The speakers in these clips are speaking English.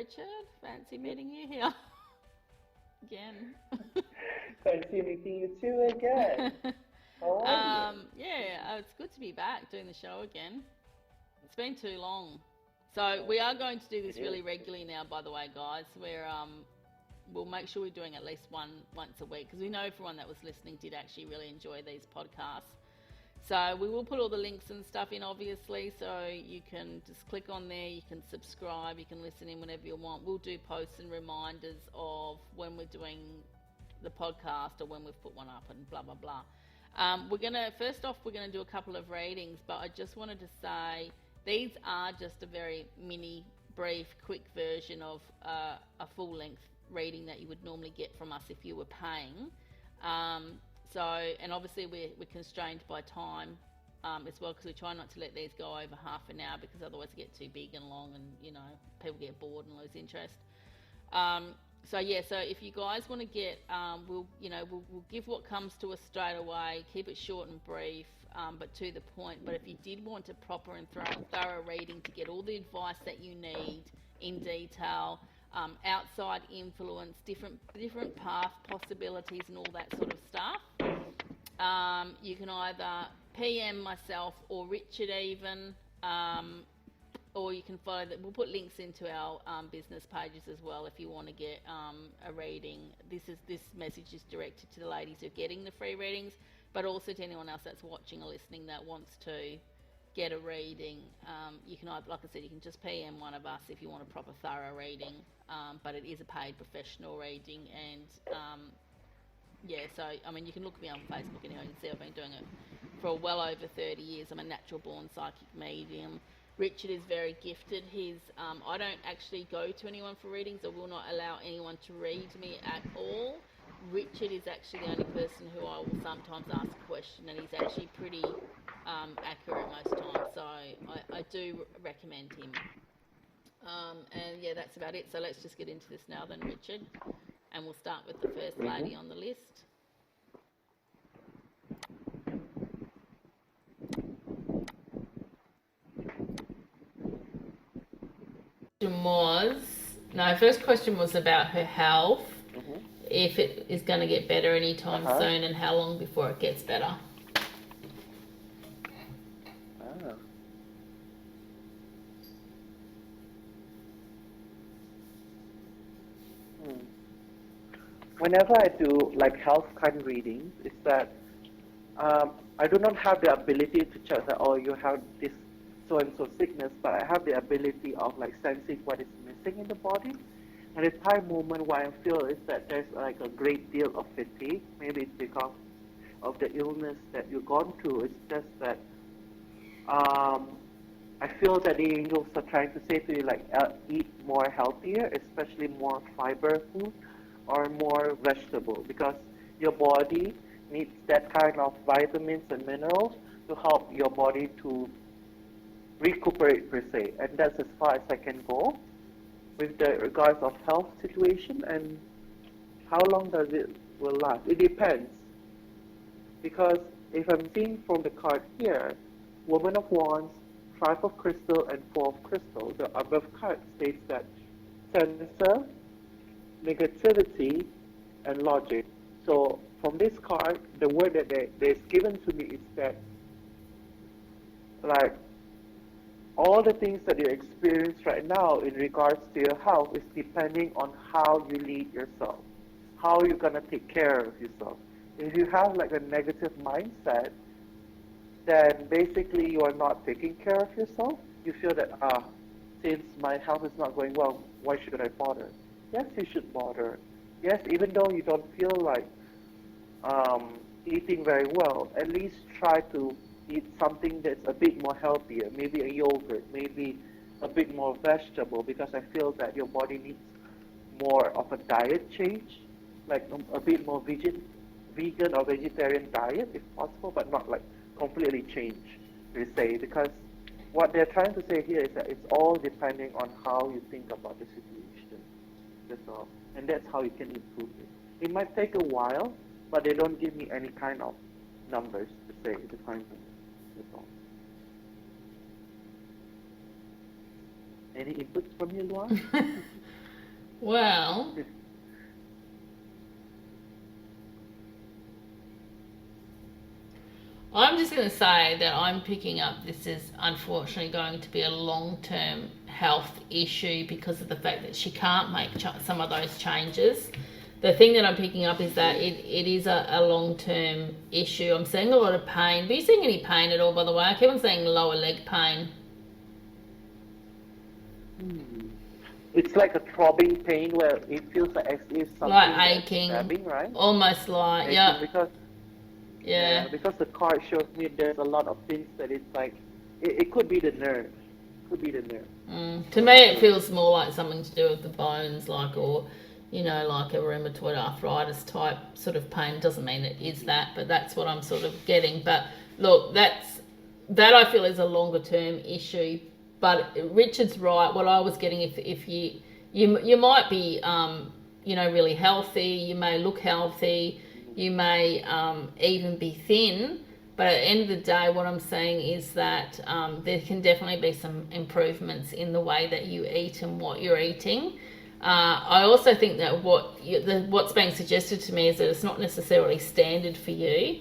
Richard. Fancy meeting you here again. Fancy meeting you too again. How are you? Yeah, it's good to be back doing the show again. It's been too long. So we are going to do this really regularly now, by the way, guys. We'll make sure we're doing at least once a week, because we know everyone that was listening did actually really enjoy these podcasts. So we will put all the links and stuff in, obviously, so you can just click on there, you can subscribe, you can listen in whenever you want. We'll do posts and reminders of when we're doing the podcast or when we've put one up and blah, blah, blah. First off, we're going to do a couple of readings, but I just wanted to say these are just a very mini, brief, quick version of a full-length reading that you would normally get from us if you were paying. And obviously we're constrained by time as well, because we try not to let these go over half an hour, because otherwise they get too big and long and, people get bored and lose interest. So if you guys want to get, we'll give what comes to us straight away, keep it short and brief, but to the point. But if you did want a proper and thorough reading to get all the advice that you need in detail, outside influence, different path possibilities and all that sort of stuff, you can either PM myself or Richard even, or you can follow that. We'll put links into our business pages as well if you want to get a reading. This message is directed to the ladies who are getting the free readings, but also to anyone else that's watching or listening that wants to get a reading. You can either, like I said, you can just PM one of us if you want a proper thorough reading, but it is a paid professional reading. And you can look me on Facebook and you can see I've been doing it for well over 30 years. I'm a natural born psychic medium. Richard is very gifted. I don't actually go to anyone for readings. I will not allow anyone to read me at all. Richard is actually the only person who I will sometimes ask a question, and he's actually pretty accurate most times, so I do recommend him. That's about it. So let's just get into this now then, Richard, and we'll start with the first lady on the list. First question was about her health, if it is going to get better anytime soon, and how long before it gets better. Whenever I do health kind readings, it's that I do not have the ability to check that, you have this so and so sickness, but I have the ability of sensing what is missing in the body. And at the moment, what I feel is that there's a great deal of fatigue. Maybe it's because of the illness that you've gone through. It's just that I feel that the angels are trying to say to you eat more healthier, especially more fiber food or more vegetable, because your body needs that kind of vitamins and minerals to help your body to recuperate per se. And that's as far as I can go with the regards of health situation. And how long does it will last? It depends, because if I'm seeing from the card here, Woman of Wands, 5 of Crystal, and 4 of Crystal, the above card states that censor, negativity, and logic. So from this card, the word that is given to me is that all the things that you experience right now in regards to your health is depending on how you lead yourself, how you're going to take care of yourself. If you have a negative mindset, then basically you are not taking care of yourself. You feel that, since my health is not going well, why should I bother? Yes, you should bother. Yes, even though you don't feel like eating very well, at least try to eat something that's a bit more healthier, maybe a yogurt, maybe a bit more vegetable, because I feel that your body needs more of a diet change, a bit more vegan or vegetarian diet if possible, but not completely change per se, because what they're trying to say here is that it's all depending on how you think about the situation. That's all. And that's how you can improve it. It might take a while, but they don't give me any kind of numbers to say the kind of. That's all. Any inputs from you, Luan? Well, I'm just going to say that I'm picking up this is unfortunately going to be a long-term health issue because of the fact that she can't make some of those changes. The thing that I'm picking up is that it is a long-term issue. I'm seeing a lot of pain. Are you seeing any pain at all, by the way? I keep on seeing lower leg pain. It's like a throbbing pain where it feels like as if something Like aching. Stabbing, right? Almost like, Aching yeah. Because, Yeah. because the card shows me there's a lot of things that it's like, it could be the nerve. Could be the nerve. To me, it feels more like something to do with the bones, like, or, you know, like a rheumatoid arthritis type sort of pain. Doesn't mean it is that, but that's what I'm sort of getting. But look, that I feel is a longer term issue. But Richard's right. What I was getting, if you might be, you know, really healthy. You may look healthy. You may even be thin. But at the end of the day, what I'm saying is that there can definitely be some improvements in the way that you eat and what you're eating. I also think that what's being suggested to me is that it's not necessarily standard for you,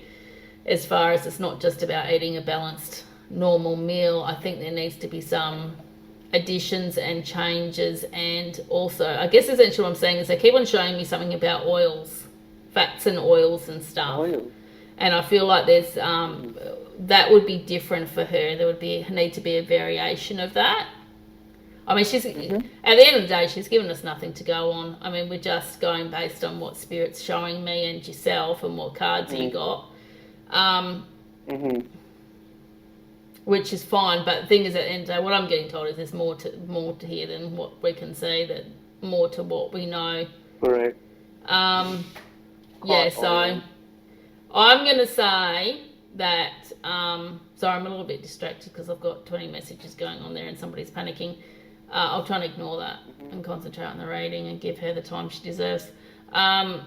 as far as it's not just about eating a balanced, normal meal. I think there needs to be some additions and changes, and also, I guess essentially what I'm saying is they keep on showing me something about oils, fats and oils and stuff. Oil. And I feel like there's that would be different for her. There would need to be a variation of that. I mean, she's at the end of the day, she's given us nothing to go on. I mean, we're just going based on what Spirit's showing me and yourself and what cards you got, which is fine. But the thing is, at the end of the day, what I'm getting told is there's more to here than what we can see. That more to what we know. Correct. Yeah. So I'm going to say that. Sorry, I'm a little bit distracted because I've got 20 messages going on there and somebody's panicking. I'll try and ignore that and concentrate on the reading and give her the time she deserves. Yeah,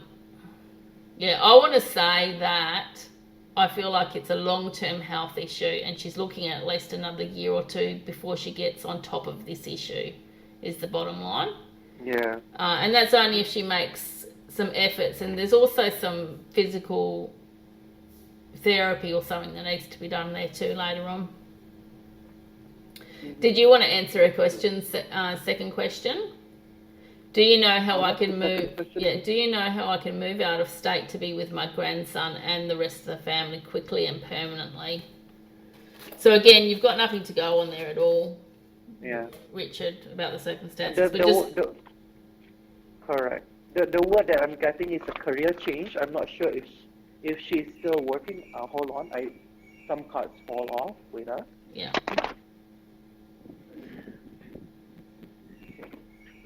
I want to say that I feel like it's a long-term health issue and she's looking at least another year or two before she gets on top of this issue, is the bottom line. Yeah. And that's only if she makes some efforts. And there's also some physical therapy or something that needs to be done there too later on. Did you want to answer a question? Second question. Do you know how I can move? Yeah. Do you know how I can move out of state to be with my grandson and the rest of the family quickly and permanently? So again, you've got nothing to go on there at all. Yeah. Richard, about the circumstances. Correct. The word that I'm getting is a career change. I'm not sure if she's still working. Hold on. Some cards fall off. Wait up. Yeah.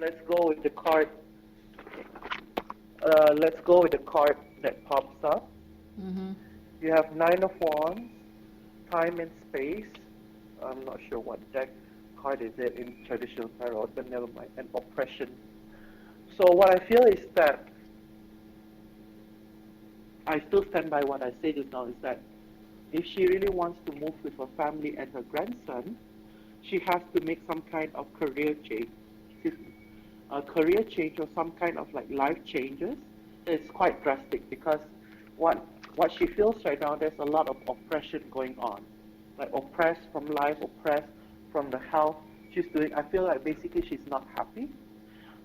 Let's go with the card. Let's go with the card that pops up. You have 9 of Wands, Time and Space. I'm not sure what deck card is it in traditional tarot, but never mind. And Oppression. So what I feel is that I still stand by what I said just now, is that if she really wants to move with her family and her grandson, she has to make some kind of career change. A career change or some kind of like life changes. It's quite drastic because what she feels right now, there's a lot of oppression going on. Like oppressed from life, oppressed from the health. I feel like basically she's not happy.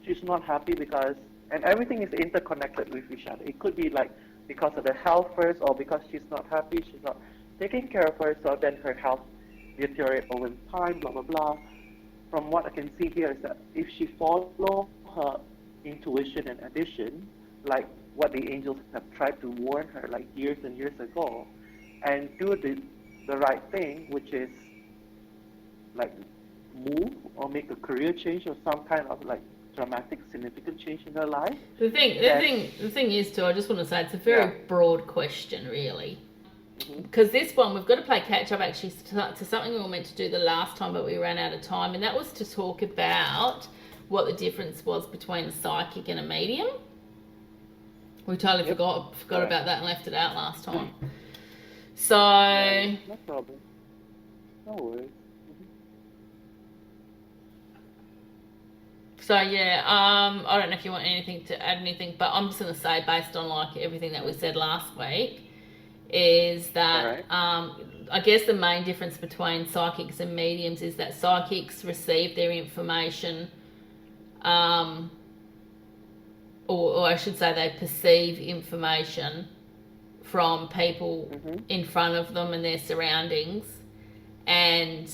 She's not happy because, and everything is interconnected with each other. It could be like because of the health first, or because she's not happy, she's not taking care of herself, then her health deteriorates over time, blah, blah, blah. From what I can see here is that if she follows her intuition and addition, like what the angels have tried to warn her like years and years ago, and do the right thing, which is like move or make a career change or some kind of like dramatic, significant change in her life. The thing is too, I just want to say it's a very broad question, really. Because this one, we've got to play catch up actually to something we were meant to do the last time, but we ran out of time, and that was to talk about what the difference was between a psychic and a medium. We totally forgot about that and left it out last time. So no problem. No worries. So yeah, I don't know if you want anything to add anything, but I'm just gonna say, based on like everything that we said last week, is that Alright. I guess the main difference between psychics and mediums is that psychics receive their information, or I should say they perceive information from people in front of them and their surroundings, and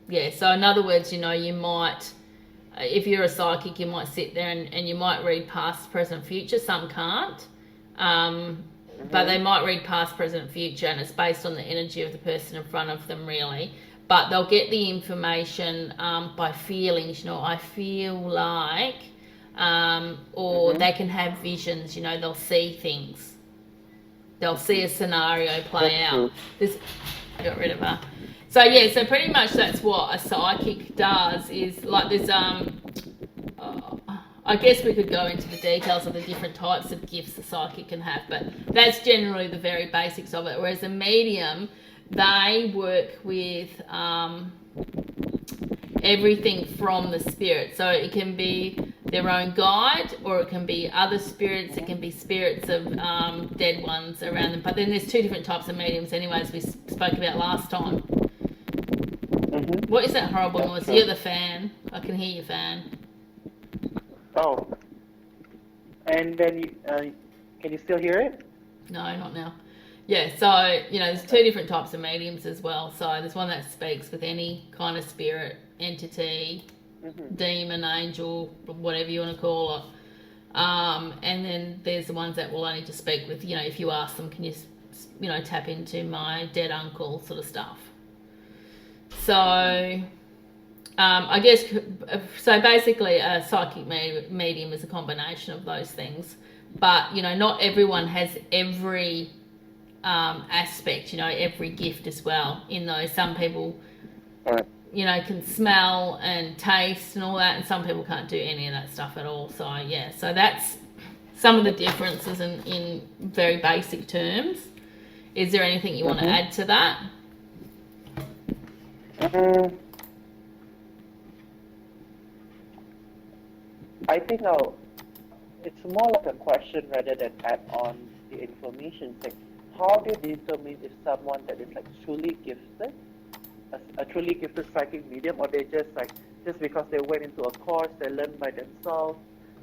yeah, so in other words, you know, you might, if you're a psychic, you might sit there and you might read past, present, future. Some can't. But they might read past, present, future, and it's based on the energy of the person in front of them, really. But they'll get the information by feelings, you know, I feel like, or they can have visions, you know, they'll see things. They'll see a scenario play out. I got rid of her. So yeah, so pretty much that's what a psychic does. Is like there's I guess we could go into the details of the different types of gifts a psychic can have, but that's generally the very basics of it. Whereas a medium, they work with everything from the spirit. So it can be their own guide, or it can be other spirits. It can be spirits of dead ones around them. But then there's two different types of mediums, anyways, we spoke about last time. What is that horrible noise? You're the fan. I can hear your fan. Oh. And then, can you still hear it? No, not now. Yeah, so, you know, there's two different types of mediums as well. So there's one that speaks with any kind of spirit, entity, demon, angel, whatever you want to call it. And then there's the ones that will only just speak with, you know, if you ask them, can you, you know, tap into my dead uncle sort of stuff. So, I guess, so basically a psychic medium is a combination of those things. But, you know, not everyone has every aspect, you know, every gift as well in those. Some people, you know, can smell and taste and all that, and some people can't do any of that stuff at all. So, yeah, so that's some of the differences in very basic terms. Is there anything you want to add to that? I think it's more like a question rather than add on the information. It's like, how do you determine if someone that is like truly gifted, a truly gifted psychic medium, or they just because they went into a course, they learn by themselves,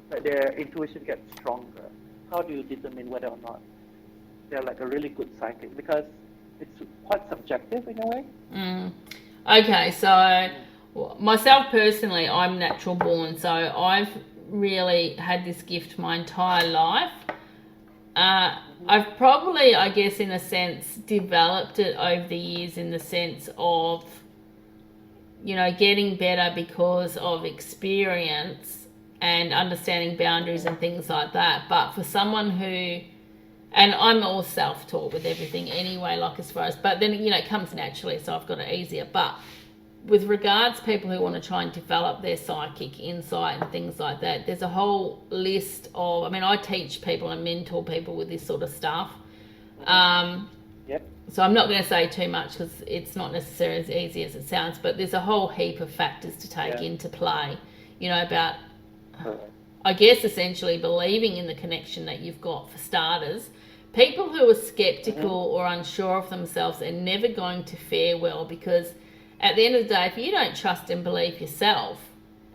that their intuition gets stronger? How do you determine whether or not they're like a really good psychic? Because it's quite subjective in a way. Okay, so myself personally, I'm natural born, so I've really had this gift my entire life. I've probably, I guess, in a sense, developed it over the years in the sense of, you know, getting better because of experience and understanding boundaries and things like that. But for someone who, and I'm all self-taught with everything anyway, like as far as, but then, you know, it comes naturally, so I've got it easier. But with regards to people who want to try and develop their psychic insight and things like that, there's a whole list of, I mean, I teach people and mentor people with this sort of stuff. So I'm not going to say too much because it's not necessarily as easy as it sounds, but there's a whole heap of factors to take into play, you know, about, I guess, essentially believing in the connection that you've got, for starters. People who are skeptical or unsure of themselves are never going to fare well, because at the end of the day, if you don't trust and believe yourself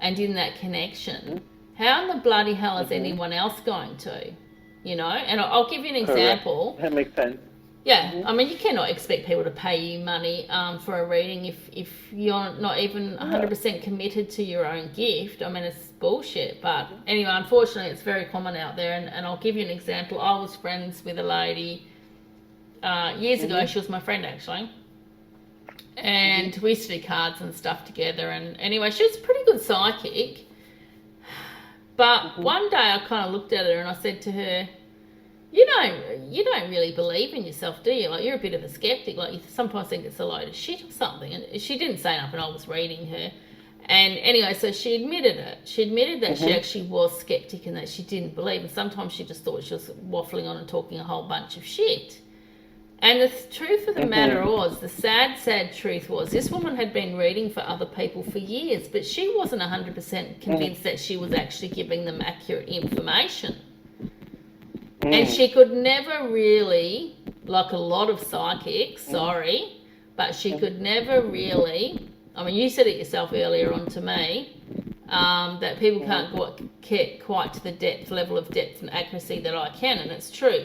and in that connection, how in the bloody hell is anyone else going to? You know? And I'll give you an example. That makes sense. Yeah, I mean, you cannot expect people to pay you money for a reading if you're not even 100% committed to your own gift. I mean, it's bullshit. But anyway, unfortunately, it's very common out there. And I'll give you an example. I was friends with a lady years ago. She was my friend, actually. And we used to do cards and stuff together. And anyway, she was a pretty good psychic. But one day I kind of looked at her and I said to her, you don't really believe in yourself, do you? Like, you're a bit of a skeptic. Like, you sometimes think it's a load of shit or something. And she didn't say nothing. I was reading her. And anyway, so she admitted it. She admitted that she actually was skeptic and that she didn't believe. And sometimes she just thought she was waffling on and talking a whole bunch of shit. And the truth of the matter was, the sad truth was, this woman had been reading for other people for years, but she wasn't 100% convinced that she was actually giving them accurate information. And she could never really, like a lot of psychics, but she could never really, I mean, you said it yourself earlier on to me, that people can't get quite to the level of depth and accuracy that I can, and it's true.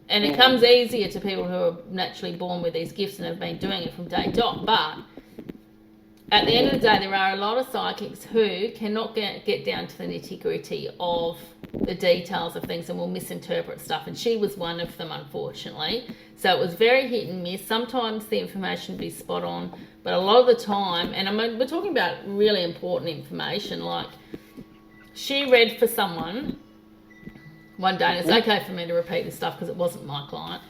And it comes easier to people who are naturally born with these gifts and have been doing it from day dot. But at the end of the day, there are a lot of psychics who cannot get down to the nitty-gritty of the details of things and will misinterpret stuff. And she was one of them, unfortunately. So it was very hit and miss. Sometimes the information would be spot on, but a lot of the time, and I mean, we're talking about really important information, like she read for someone one day, and it's okay for me to repeat this stuff because it wasn't my client.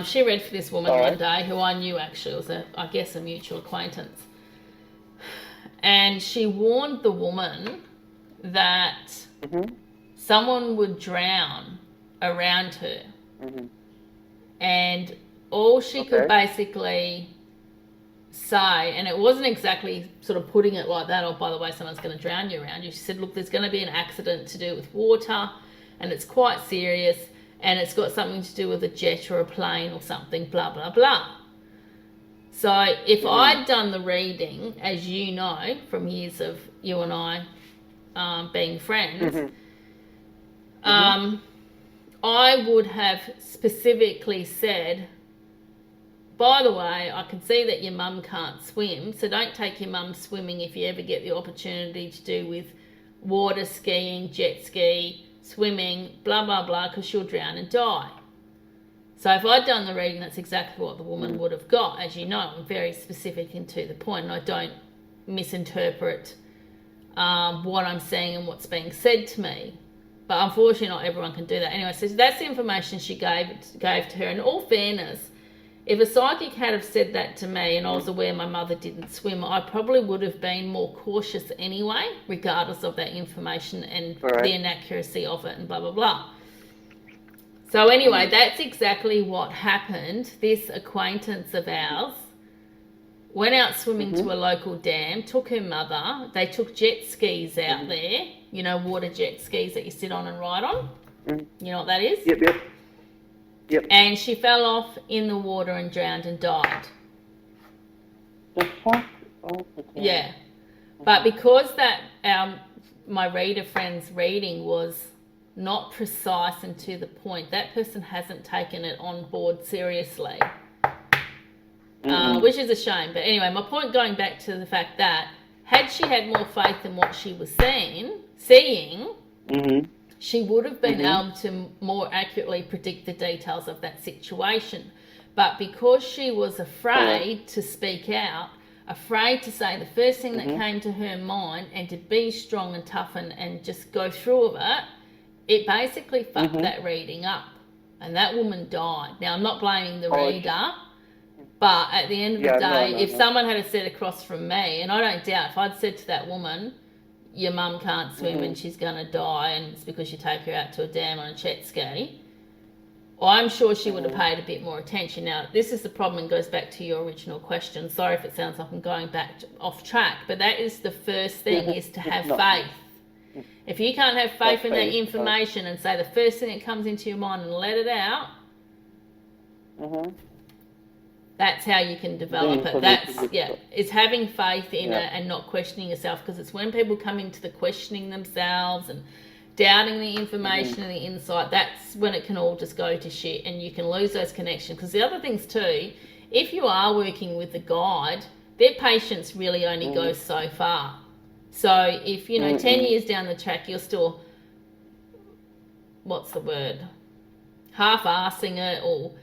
She read for this woman one day who I knew actually, it was I guess a mutual acquaintance. And she warned the woman that someone would drown around her. And all she could basically say, and it wasn't exactly sort of putting it like that, oh, by the way, someone's going to drown you around you. She said, look, there's going to be an accident to do with water, and it's quite serious, and it's got something to do with a jet or a plane or something, blah, blah, blah. So if I'd done the reading, as you know, from years of you and I being friends, I would have specifically said, by the way, I can see that your mum can't swim, so don't take your mum swimming if you ever get the opportunity to do with water skiing, jet ski, swimming, blah, blah, blah, because she'll drown and die. So if I'd done the reading, that's exactly what the woman would have got. As you know, I'm very specific and to the point, and I don't misinterpret what I'm saying and what's being said to me. But unfortunately, not everyone can do that. Anyway, so that's the information she gave to her. In all fairness, if a psychic had have said that to me and I was aware my mother didn't swim, I probably would have been more cautious anyway, regardless of that information and the inaccuracy of it and blah, blah, blah. So anyway, that's exactly what happened. This acquaintance of ours went out swimming to a local dam, took her mother. They took jet skis out there, you know, water jet skis that you sit on and ride on. You know what that is? Yep. And she fell off in the water and drowned and died. The fuck? Oh, yeah. But because that my reader friend's reading was not precise and to the point, that person hasn't taken it on board seriously, which is a shame. But anyway, my point, going back to the fact that had she had more faith in what she was seeing, she would have been able to more accurately predict the details of that situation. But because she was afraid to speak out, afraid to say the first thing that came to her mind, and to be strong and tough and just go through with it basically fucked that reading up. And that woman died. Now, I'm not blaming the reader, but at the end of the day, if someone had said across from me, and I don't doubt, if I'd said to that woman, your mum can't swim and she's going to die and it's because you take her out to a dam on a jet ski, I'm sure she would have paid a bit more attention. Now, this is the problem and goes back to your original question. Sorry if it sounds like I'm going back off track, but that is the first thing, is to have faith. If you can't have faith in that information and say the first thing that comes into your mind and let it out, that's how you can develop it. That's, it's having faith in it and not questioning yourself, because it's when people come into the questioning themselves and doubting the information and the insight, that's when it can all just go to shit and you can lose those connections. Because the other things too, if you are working with a guide, their patience really only goes so far. So if, 10 years down the track, you're still, what's the word, half-arsing it, or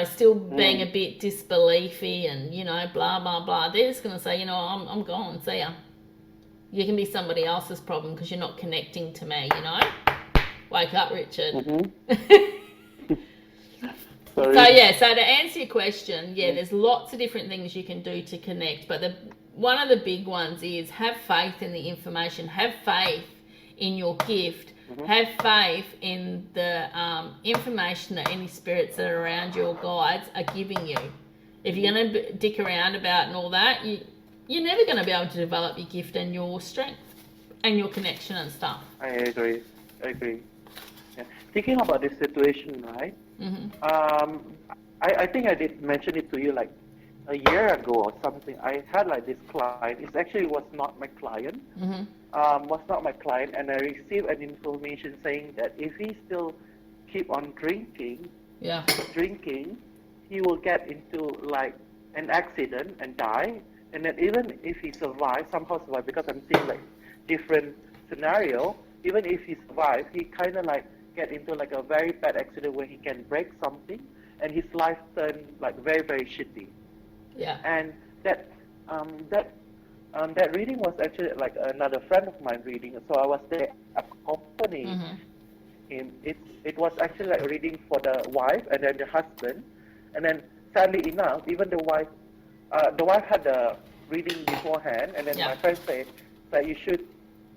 still being a bit disbeliefy and, blah, blah, blah. They're just going to say, I'm gone, see ya. You can be somebody else's problem because you're not connecting to me, Wake up, Richard. So, to answer your question, there's lots of different things you can do to connect, but one of the big ones is have faith in the information, have faith in your gift, have faith in the information that any spirits that are around you or guides are giving you. If you're going to dick around about and all that, you're never going to be able to develop your gift and your strength and your connection and stuff. I agree. Yeah. Thinking about this situation, right? I think I did mention it to you like a year ago or something. I had like this client. It actually was not my client. Was not my client, and I received an information saying that if he still keep on drinking, he will get into like an accident and die. And then even if he somehow survive, because I'm seeing like different scenario. Even if he survives, he kind of like get into like a very bad accident where he can break something, and his life turn like very, very shitty. Yeah. And that reading was actually like another friend of mine reading, so I was there accompanying him. It was actually like a reading for the wife and then the husband, and then sadly enough, even the wife had the reading beforehand, and then my friend said that you should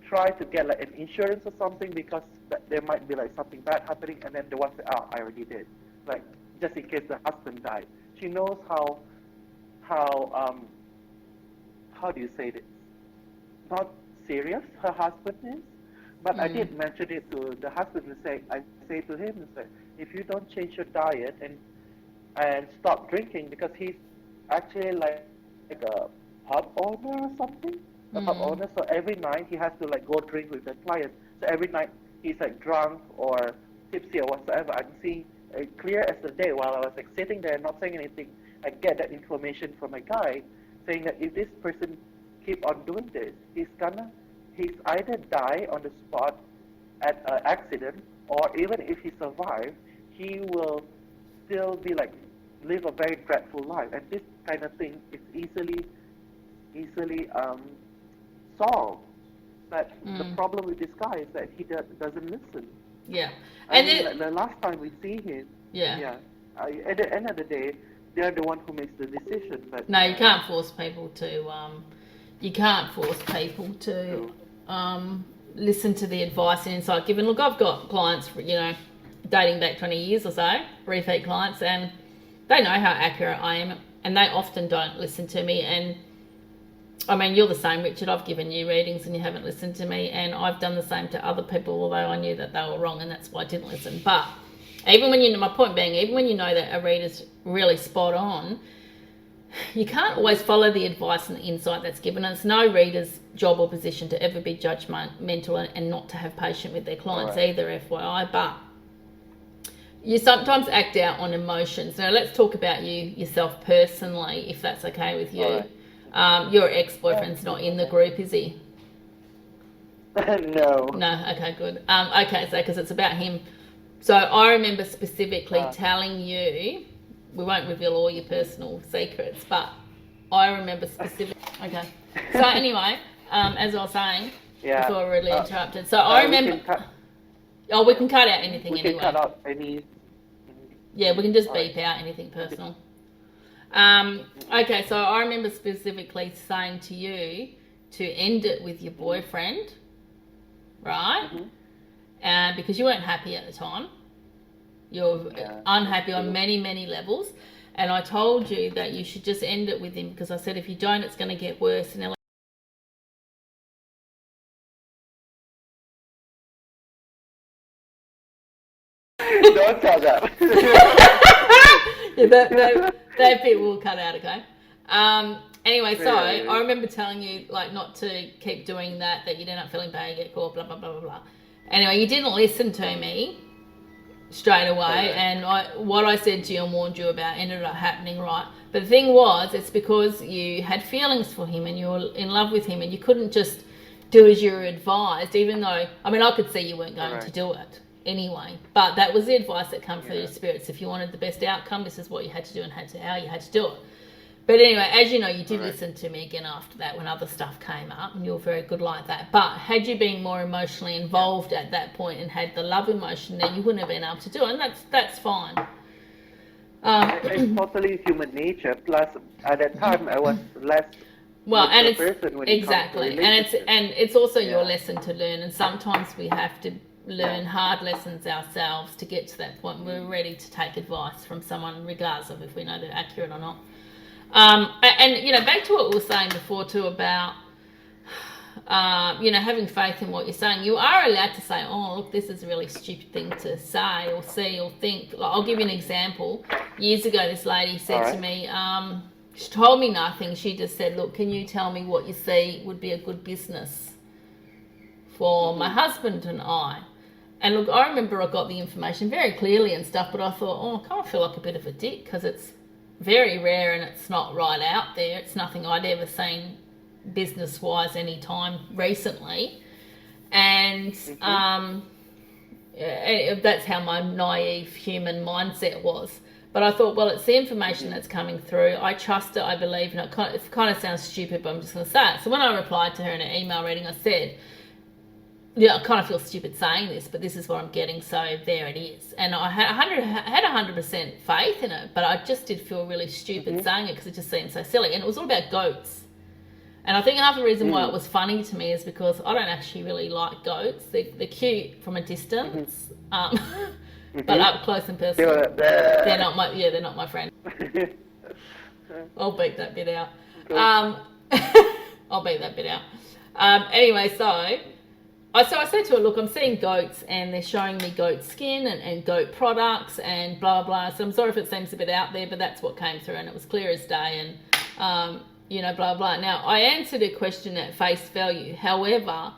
try to get like an insurance or something because there might be like something bad happening, and then the wife said, I already did, like just in case the husband died. She knows how do you say this? Not serious her husband is, but I did mention it to the husband and I say to him, if you don't change your diet and stop drinking, because he's actually like a pub owner or something, a pub owner. So every night he has to like go drink with the client. So every night he's like drunk or tipsy or whatsoever. I'm seeing clear as the day while I was like sitting there not saying anything. I get that information from a guy saying that if this person keep on doing this, he's either die on the spot at an accident, or even if he survives, he will still be like live a very dreadful life. And this kind of thing is easily solved. But the problem with this guy is that he doesn't listen. Yeah. And like the last time we see him, at the end of the day, they're the one who makes the decision. But no, you can't force people to. Listen to the advice and insight given. Look, I've got clients, dating back 20 years or so, repeat clients, and they know how accurate I am, and they often don't listen to me. And I mean, you're the same, Richard. I've given you readings and you haven't listened to me, and I've done the same to other people, although I knew that they were wrong, and that's why I didn't listen. But even when my point being, even when you know that a reader's really spot on, you can't always follow the advice and the insight that's given. And it's no reader's job or position to ever be judgmental and not to have patience with their clients either, FYI. But you sometimes act out on emotions. Now, let's talk about yourself personally, if that's okay with you. Your ex-boyfriend's not in the group, is he? No. No, okay, good. Okay, so because it's about him. So I remember specifically telling you, we won't reveal all your personal secrets, but I remember specifically. Okay. So anyway, as I was saying, before I rudely interrupted. So I remember. We can cut out anything anyway. We can cut out any. Yeah, we can just beep out anything personal. Okay, so I remember specifically saying to you to end it with your boyfriend, right? Because you weren't happy at the time. You're unhappy on many, many levels. And I told you that you should just end it with him, because I said if you don't, it's going to get worse. And don't tell that. That bit will cut out, okay? Anyway, so I remember telling you like not to keep doing that you'd end up feeling bad, you get caught, blah, blah, blah, blah, blah. Anyway, you didn't listen to me straight away, and what I said to you and warned you about ended up happening, right? But the thing was, it's because you had feelings for him and you were in love with him, and you couldn't just do as you were advised, even though, I mean, I could see you weren't going to do it anyway, but that was the advice that came through your spirits. If you wanted the best outcome, this is what you had to do and how you had to do it. But anyway, as you know, you did listen to me again after that when other stuff came up, and you were very good like that. But had you been more emotionally involved at that point and had the love emotion, then you wouldn't have been able to do it, and that's fine. It's totally human nature. Plus, at that time, I was less. Well, and it's exactly, and it's also your lesson to learn. And sometimes we have to learn hard lessons ourselves to get to that point where we're ready to take advice from someone, regardless of if we know they're accurate or not. And you know, back to what we were saying before too about you know, having faith in what you're saying. You are allowed to say, oh, look, this is a really stupid thing to say or see or think. Like, I'll give you an example. Years ago, this lady said to me, she told me nothing. She just said, look, can you tell me what you see would be a good business for my husband and I? And look, I remember I got the information very clearly and stuff, but I thought, oh, I kind of feel like a bit of a dick because it's very rare and it's not right out there. It's nothing I'd ever seen business-wise any time recently. And that's how my naive human mindset was. But I thought, well, it's the information that's coming through. I trust it, I believe, and it kind of sounds stupid, but I'm just going to say it. So when I replied to her in an email reading, I said, yeah, I kind of feel stupid saying this, but this is what I'm getting, so there it is. And I had 100% faith in it, but I just did feel really stupid saying it because it just seemed so silly. And it was all about goats. And I think half the reason why it was funny to me is because I don't actually really like goats. They're cute from a distance, but up close and personal, they're not my friend. I'll beat that bit out. I'll beat that bit out. Anyway, so I said to her, look, I'm seeing goats and they're showing me goat skin and goat products and blah, blah. So I'm sorry if it seems a bit out there, but that's what came through and it was clear as day and, you know, blah, blah. Now, I answered a question at face value. However,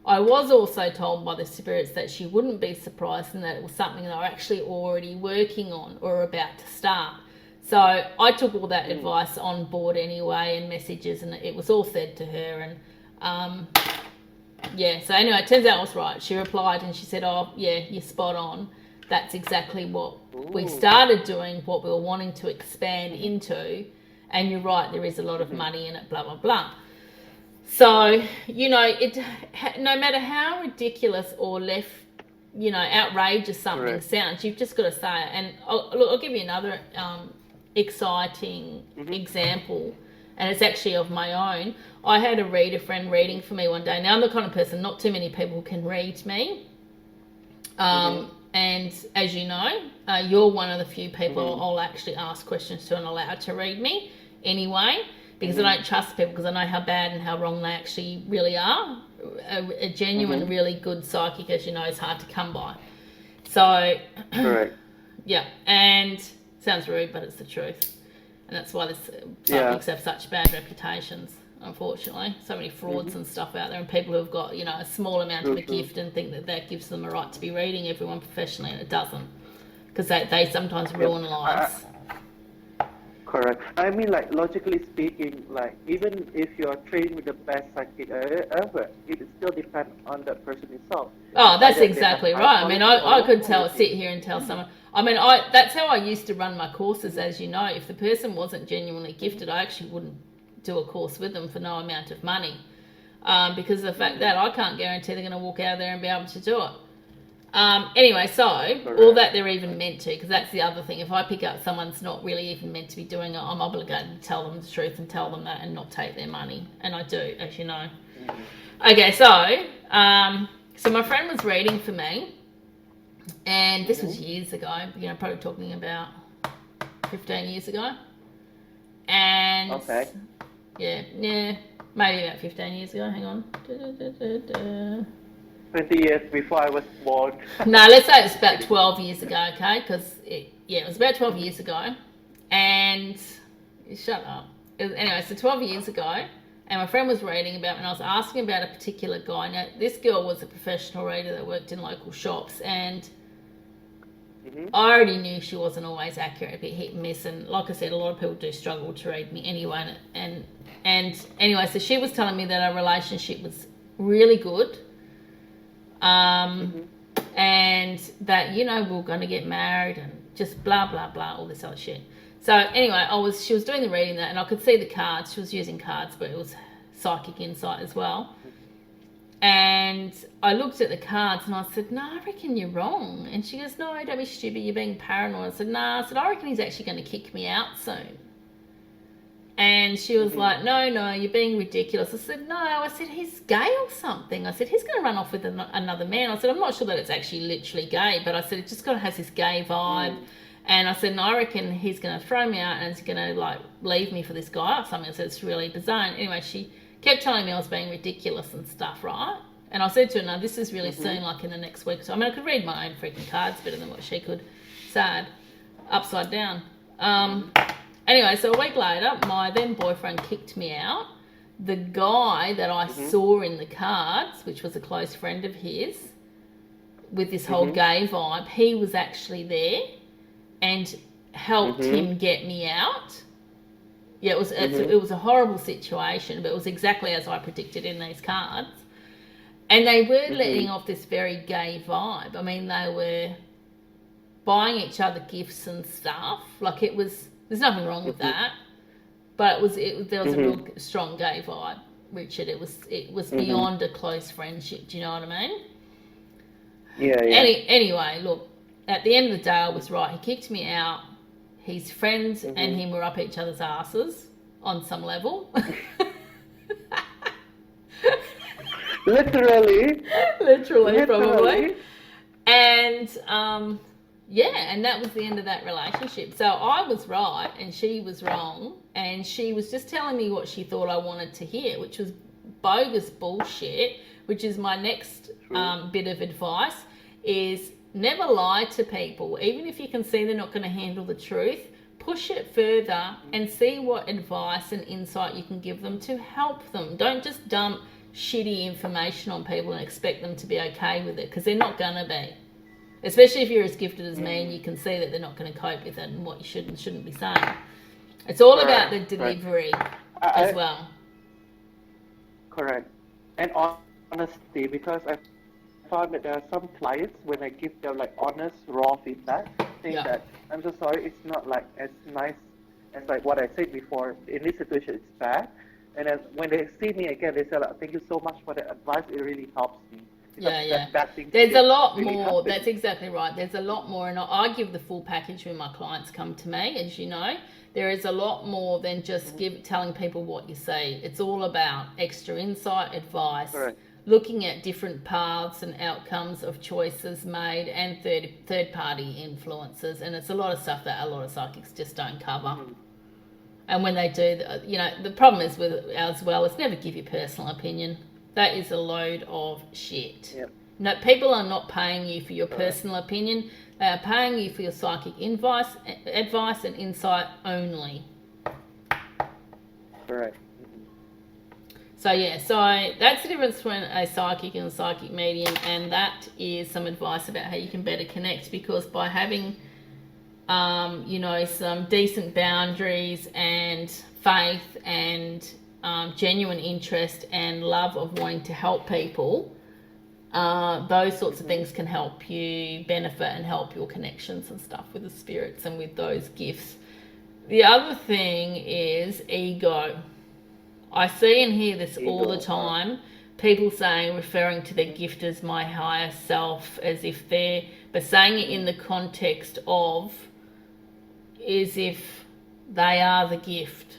I was also told by the spirits that she wouldn't be surprised and that it was something that I'm actually already working on or about to start. So I took all that advice on board anyway and messages, and it was all said to her. And yeah, so anyway, it turns out I was right. She replied and she said, oh, yeah, you're spot on. That's exactly what we started doing, what we were wanting to expand into. And you're right, there is a lot of money in it, blah, blah, blah. So, you know, no matter how ridiculous or left, you know, outrageous something sounds, you've just got to say it. And I'll give you another exciting example, and it's actually of my own. I had a reader friend reading for me one day. Now, I'm the kind of person, not too many people can read me. And as you know, you're one of the few people I'll actually ask questions to and allow to read me anyway, because I don't trust people because I know how bad and how wrong they actually really are. A genuine, really good psychic, as you know, is hard to come by. So, yeah, and sounds rude, but it's the truth. And that's why this psychics have such bad reputations, unfortunately. So many frauds and stuff out there, and people who've got, you know, a small amount of a gift and think that that gives them a right to be reading everyone professionally, and it doesn't, because they sometimes ruin lives. Correct. I mean, like, logically speaking, like, even if you're trained with the best psychic ever, it still depends on that person himself. Oh, that's exactly right. I mean, I could sit here and tell someone. I mean, that's how I used to run my courses, as you know. If the person wasn't genuinely gifted, I actually wouldn't do a course with them for no amount of money, because of the fact that I can't guarantee they're going to walk out there and be able to do it. Anyway, so all that they're even meant to, because that's the other thing. If I pick up someone's not really even meant to be doing it, I'm obligated to tell them the truth and tell them that and not take their money. And I do, as you know. Okay, so my friend was reading for me, and this was years ago, you know, probably talking about 15 years ago. And yeah, maybe about 15 years ago. Hang on. 20 years before I was born. No, let's say it's about 12 years ago, okay? Because, it was about 12 years ago. And, shut up. Anyway, so 12 years ago, and my friend was reading about, and I was asking about a particular guy. Now, this girl was a professional reader that worked in local shops, and I already knew she wasn't always accurate, a bit hit and miss. And like I said, a lot of people do struggle to read me anyway. And anyway, so she was telling me that our relationship was really good. And that, you know, we're going to get married and just blah, blah, blah, all this other shit. So anyway, she was doing the reading that, and I could see the cards. She was using cards, but it was psychic insight as well. And I looked at the cards and I said, no, I reckon you're wrong. And she goes, no, don't be stupid, you're being paranoid. I said, no, I reckon he's actually going to kick me out soon. And she was like, no, you're being ridiculous. I said, no. I said, he's gay or something. I said, he's going to run off with another man. I said, I'm not sure that it's actually literally gay, but I said, it just kind of has this gay vibe. And I said, and I reckon he's going to throw me out and he's going to, like, leave me for this guy or something. I said, it's really bizarre. And anyway, she kept telling me I was being ridiculous and stuff, right? And I said to her, no, this is really soon, like in the next week. So, I mean, I could read my own freaking cards better than what she could. Sad. Upside down. Anyway, so a week later, my then boyfriend kicked me out. The guy that I saw in the cards, which was a close friend of his, with this whole gay vibe, he was actually there and helped him get me out. Yeah, it was a horrible situation, but it was exactly as I predicted in these cards. And they were letting off this very gay vibe. I mean, they were buying each other gifts and stuff. Like, it was... There's nothing wrong with that, but there was a real strong gay vibe, Richard. It was beyond a close friendship. Do you know what I mean? Yeah. Anyway, look. At the end of the day, I was right. He kicked me out. His friends and him were up each other's asses on some level. Literally, probably. And and that was the end of that relationship. So I was right and she was wrong, and she was just telling me what she thought I wanted to hear, which was bogus bullshit, which is my next bit of advice, is never lie to people. Even if you can see they're not going to handle the truth, push it further and see what advice and insight you can give them to help them. Don't just dump shitty information on people and expect them to be okay with it, because they're not going to be. Especially if you're as gifted as me and you can see that they're not going to cope with it and what you should and shouldn't be saying. It's all about the delivery as well. Correct. And honesty, because I found that there are some clients, when I give them like honest, raw feedback, saying that, I'm so sorry, it's not like as nice as like what I said before. In this situation, it's bad. And then when they see me again, they say, like, thank you so much for the advice. It really helps me. There's a lot more. That's exactly right. There's a lot more, and I give the full package when my clients come to me, as you know. There is a lot more than just telling people what you say. It's all about extra insight, advice, looking at different paths and outcomes of choices made, and third-party influences. And it's a lot of stuff that a lot of psychics just don't cover. And when they do, the problem is with it as well, is never give your personal opinion. That is a load of shit. Yep. No, people are not paying you for your personal opinion. They are paying you for your psychic advice and insight only. Correct. So that's the difference between a psychic and a psychic medium, and that is some advice about how you can better connect, because by having some decent boundaries and faith and genuine interest and love of wanting to help people, those sorts of things can help you benefit and help your connections and stuff with the spirits and with those gifts. The other thing is ego. I see and hear this all the time. People referring to their gift as my higher self, as if but saying it in the context of as if they are the gift.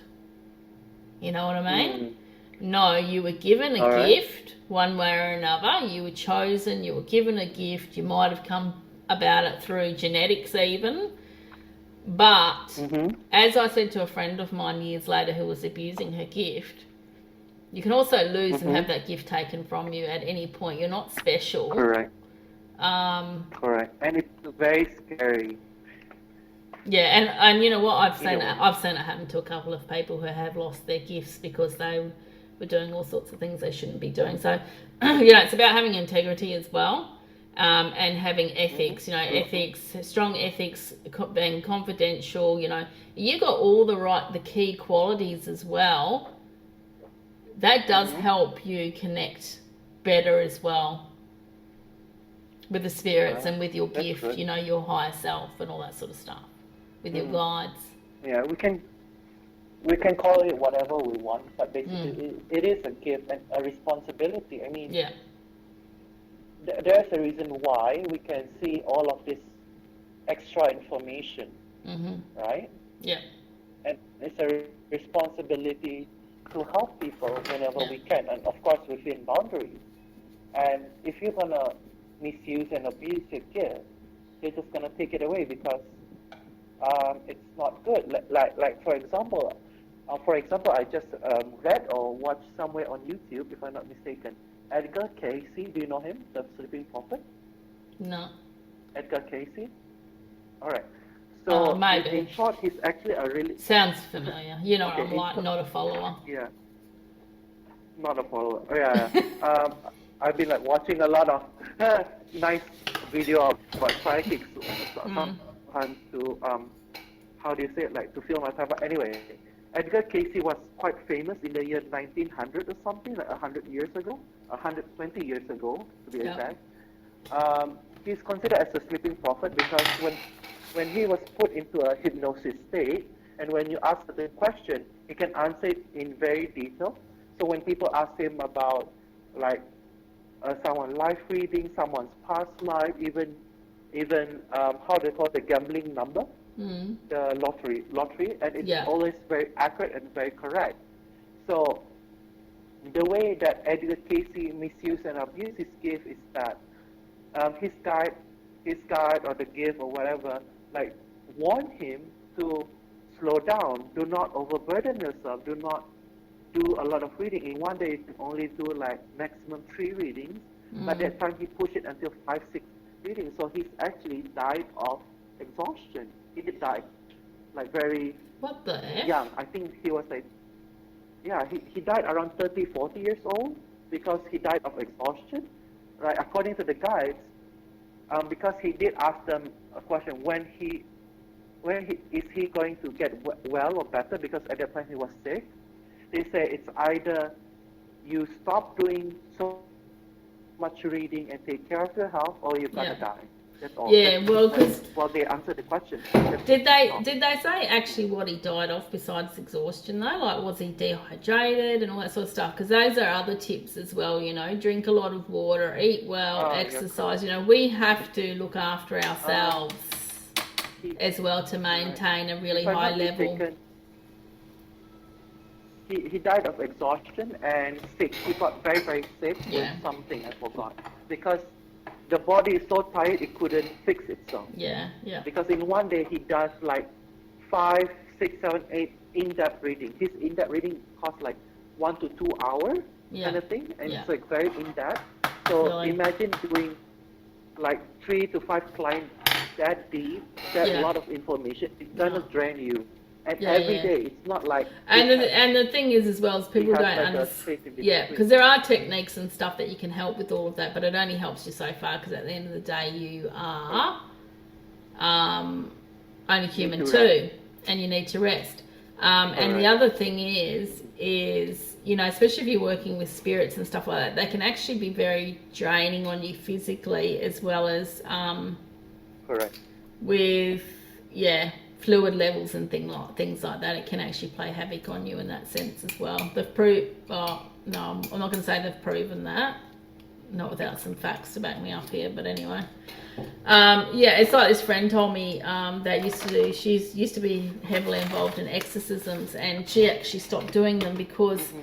You know what I mean? No, you were given a gift one way or another. You were chosen, you were given a gift. You might have come about it through genetics even. But as I said to a friend of mine years later who was abusing her gift, you can also lose and have that gift taken from you at any point. You're not special. Correct. Correct. And it's very scary. Yeah, and you know what, I've seen it happen to a couple of people who have lost their gifts because they were doing all sorts of things they shouldn't be doing. So, it's about having integrity as well, and having ethics. Ethics, strong ethics, being confidential. You got all the key qualities as well. That does help you connect better as well with the spirits and with your gift. Good. Your higher self and all that sort of stuff. With your guides. Yeah, we can call it whatever we want, but basically it is a gift and a responsibility. I mean, there's a reason why we can see all of this extra information, right? Yeah. And it's a responsibility to help people whenever Yeah. we can, and of course within boundaries. And if you're gonna misuse and abuse your gift, you're just gonna take it away because it's not good. Like for example, I just read or watched somewhere on YouTube, if I'm not mistaken, Edgar Casey. Do you know him, the sleeping prophet? No. Edgar Casey. All right. So Maybe. in short, he's actually a really Sounds familiar. You know, Okay, I'm like not a follower. yeah, not a follower. Oh, yeah. I've been like watching a lot of nice video about psychics sometimes to how do you say it, like to fill my time. But anyway, Edgar Casey was quite famous in the year 1900 or something, like 100 years ago, 120 years ago to be exact. He's considered as a sleeping prophet because when he was put into a hypnosis state, and when you ask the question, he can answer it in very detail. So when people ask him about like someone's life reading, someone's past life, even how they call it, the gambling number, the lottery, and it's always very accurate and very correct. So the way that Edgar Casey misused and abused his gift is that his guide or the gift or whatever, like warned him to slow down, do not overburden yourself, do not do a lot of reading. In one day you can only do like maximum 3 readings, but that time he pushed it until 5, 6 readings. So he's actually died of exhaustion. He did die like very young. I think he was like, he died around 30, 40 years old because he died of exhaustion. Right, according to the guides, because he did ask them a question, when is he going to get well or better, because at that time he was sick. They say it's either you stop doing so much reading and take care of your health, or you're gonna die. That's all. Yeah, well, because they answered the question. Did they say actually what he died of besides exhaustion though? Like, was he dehydrated and all that sort of stuff? Because those are other tips as well. You know, drink a lot of water, eat well, exercise. You know, we have to look after ourselves as well to maintain a really high level. He died of exhaustion and sick. He got very, very sick with something, I forgot. Because the body is so tired it couldn't fix itself. Yeah. Because in one day he does like 5, 6, 7, 8 in-depth reading. His in-depth reading costs like 1 to 2 hours kind of thing, and it's like very in-depth. So imagine doing like 3 to 5 clients that deep, that a lot of information. It's gonna drain you. And every day, it's not like... And the thing is as well, is people don't understand... Yeah, because there are techniques and stuff that you can help with all of that, but it only helps you so far, because at the end of the day, you are only human too, and you need to rest. And the other thing is, you know, especially if you're working with spirits and stuff like that, they can actually be very draining on you physically, as well as with, fluid levels and things like that. It can actually play havoc on you in that sense as well. I'm not going to say they've proven that, not without some facts to back me up here, but anyway. It's like this friend told me that she used to be heavily involved in exorcisms, and she actually stopped doing them because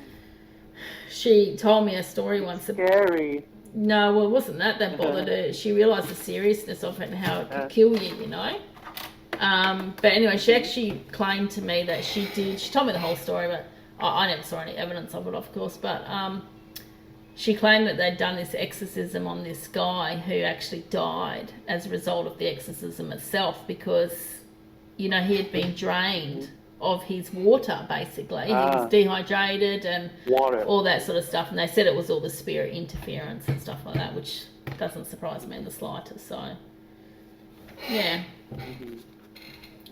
she told me a story once. Scary. No, well, it wasn't that bothered her. She realised the seriousness of it and how it could kill you, you know. But anyway, she actually claimed to me that she told me the whole story, but I never saw any evidence of it, of course, but she claimed that they'd done this exorcism on this guy who actually died as a result of the exorcism itself, because, you know, he had been drained of his water, basically. He was dehydrated and all that sort of stuff, and they said it was all the spirit interference and stuff like that, which doesn't surprise me in the slightest, so, yeah.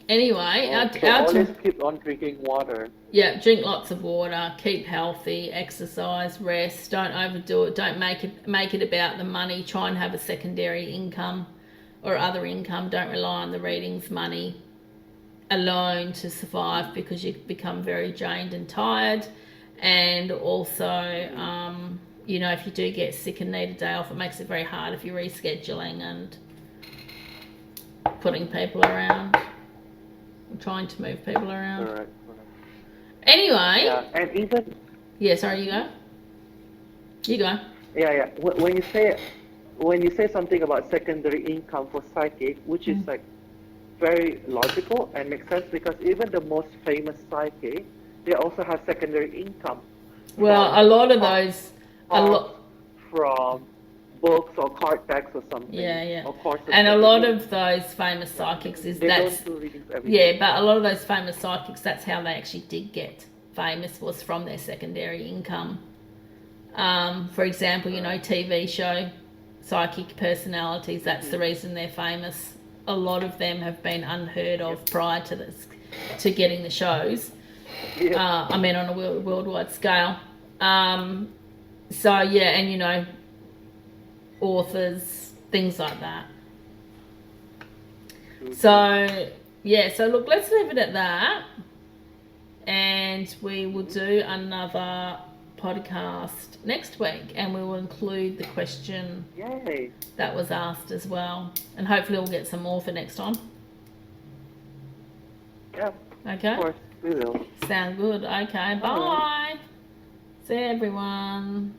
Anyway, always keep on drinking water. Yeah, drink lots of water, keep healthy, exercise, rest, don't overdo it, don't make it about the money, try and have a secondary income or other income, don't rely on the readings money alone to survive, because you become very drained and tired. And also, you know, if you do get sick and need a day off, it makes it very hard if you're rescheduling and putting people around. I'm trying to move people around. Correct. Anyway. Yeah, and even Yeah, sorry, you go. You go. yeah. When you say something about secondary income for psychic, which is like very logical and makes sense because even the most famous psychic, they also have secondary income. Well, a lot of those, from books or card decks or something. Yeah, yeah. Or courses and a that they lot do. of those famous psychics is They that's don't do readings every yeah, day. but a lot of those famous psychics, that's how they actually did get famous, was from their secondary income. For example, you know, TV show psychic personalities. That's the reason they're famous. A lot of them have been unheard of prior to this, to getting the shows. Yeah. I mean, on a worldwide scale. So yeah, and you know, authors, things like that. So yeah, so look, let's leave it at that, and we will do another podcast next week, and we will include the question Yay. that was asked as well, and hopefully we'll get some more for next time. Yeah. Okay. Of course, we will. Sound good? Okay. Bye. See you, everyone.